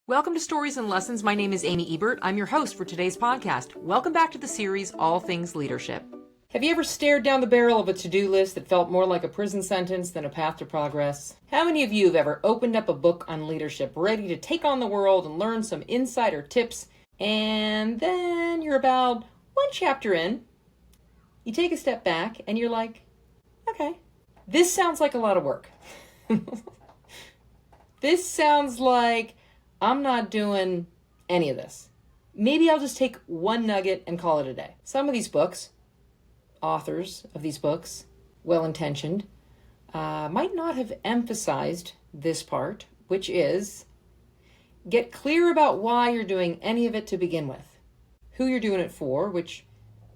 Welcome to Stories and Lessons. My name is Amy Ebert. I'm your host for today's podcast. Welcome back to the series, All Things Leadership. Have you ever stared down the barrel of a to-do list that felt more like a prison sentence than a path to progress? How many of you have ever opened up a book on leadership, ready to take on the world and learn some insider tips, and then you're about one chapter in, you take a step back, and you're like, okay, this sounds like a lot of work. This sounds like I'm not doing any of this. Maybe I'll just take one nugget and call it a day. Some of these books, authors of these books, well-intentioned, might not have emphasized this part, which is get clear about why you're doing any of it to begin with, who you're doing it for, which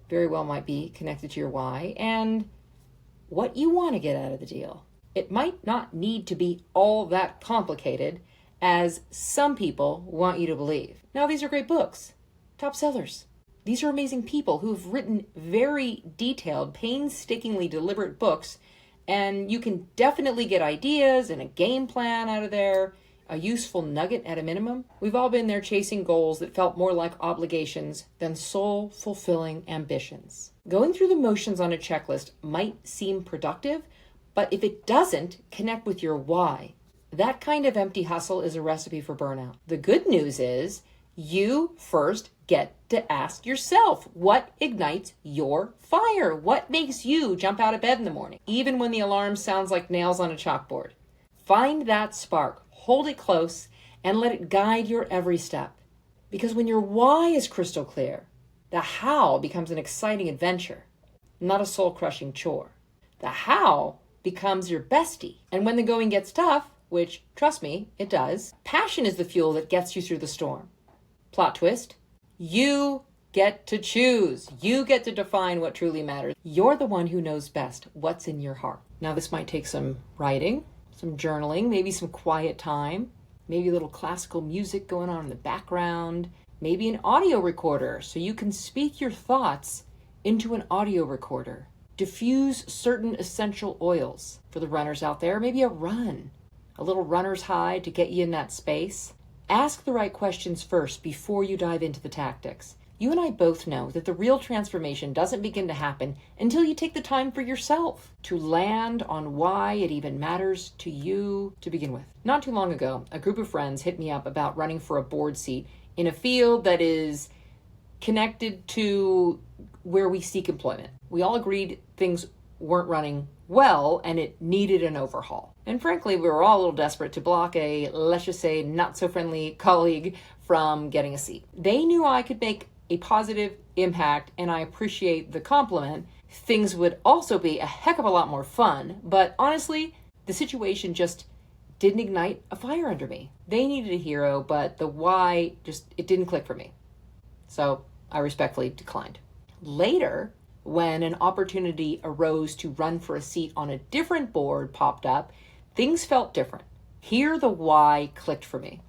very well might be connected to your why, and what you want to get out of the deal. It might not need to be all that complicated as some people want you to believe. Now, these are great books, top sellers. These are amazing people who've written very detailed, painstakingly deliberate books, and you can definitely get ideas and a game plan out of there, a useful nugget at a minimum. We've all been there chasing goals that felt more like obligations than soul-fulfilling ambitions. Going through the motions on a checklist might seem productive, but if it doesn't connect with your why, that kind of empty hustle is a recipe for burnout. The good news is you first get to ask yourself, what ignites your fire? What makes you jump out of bed in the morning, even when the alarm sounds like nails on a chalkboard? Find that spark, hold it close, and let it guide your every step. Because when your why is crystal clear, the how becomes an exciting adventure, not a soul-crushing chore. The how becomes your bestie. And when the going gets tough, which, trust me, it does, passion is the fuel that gets you through the storm. Plot twist, you get to choose. You get to define what truly matters. You're the one who knows best what's in your heart. Now, this might take some writing, some journaling, maybe some quiet time, maybe a little classical music going on in the background, maybe an audio recorder so you can speak your thoughts into an audio recorder. Diffuse certain essential oils for the runners out there, maybe a run. A little runner's high to get you in that space. Ask the right questions first before you dive into the tactics. You and I both know that the real transformation doesn't begin to happen until you take the time for yourself to land on why it even matters to you to begin with. Not too long ago, a group of friends hit me up about running for a board seat in a field that is connected to where we seek employment. We all agreed things weren't running well and it needed an overhaul. And frankly, we were all a little desperate to block a, let's just say, not so friendly colleague from getting a seat. They knew I could make a positive impact, and I appreciate the compliment. Things would also be a heck of a lot more fun, but honestly, the situation just didn't ignite a fire under me. They needed a hero, but the why it didn't click for me. So I respectfully declined. Later, when an opportunity arose to run for a seat on a different board popped up, things felt different. Here the why clicked for me.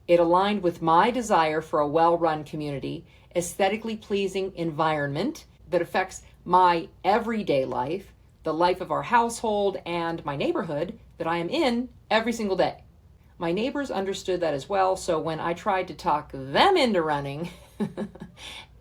It aligned with my desire for a well-run community, aesthetically pleasing environment that affects my everyday life, the life of our household, and my neighborhood that I am in every single day. My neighbors understood that as well, so when I tried to talk them into running,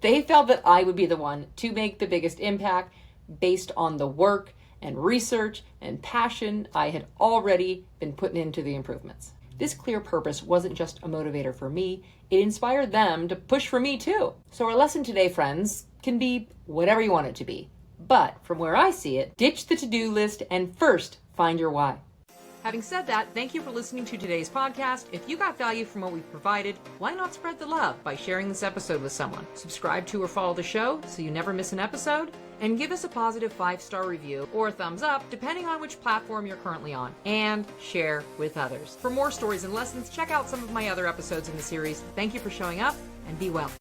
they felt that I would be the one to make the biggest impact based on the work and research and passion I had already been putting into the improvements. This clear purpose wasn't just a motivator for me, it inspired them to push for me too. So our lesson today, friends, can be whatever you want it to be. But from where I see it, ditch the to-do list and first find your why. Having said that, thank you for listening to today's podcast. If you got value from what we've provided, why not spread the love by sharing this episode with someone? Subscribe to or follow the show so you never miss an episode. And give us a positive 5-star review or a thumbs up, depending on which platform you're currently on. And share with others. For more stories and lessons, check out some of my other episodes in the series. Thank you for showing up, and be well.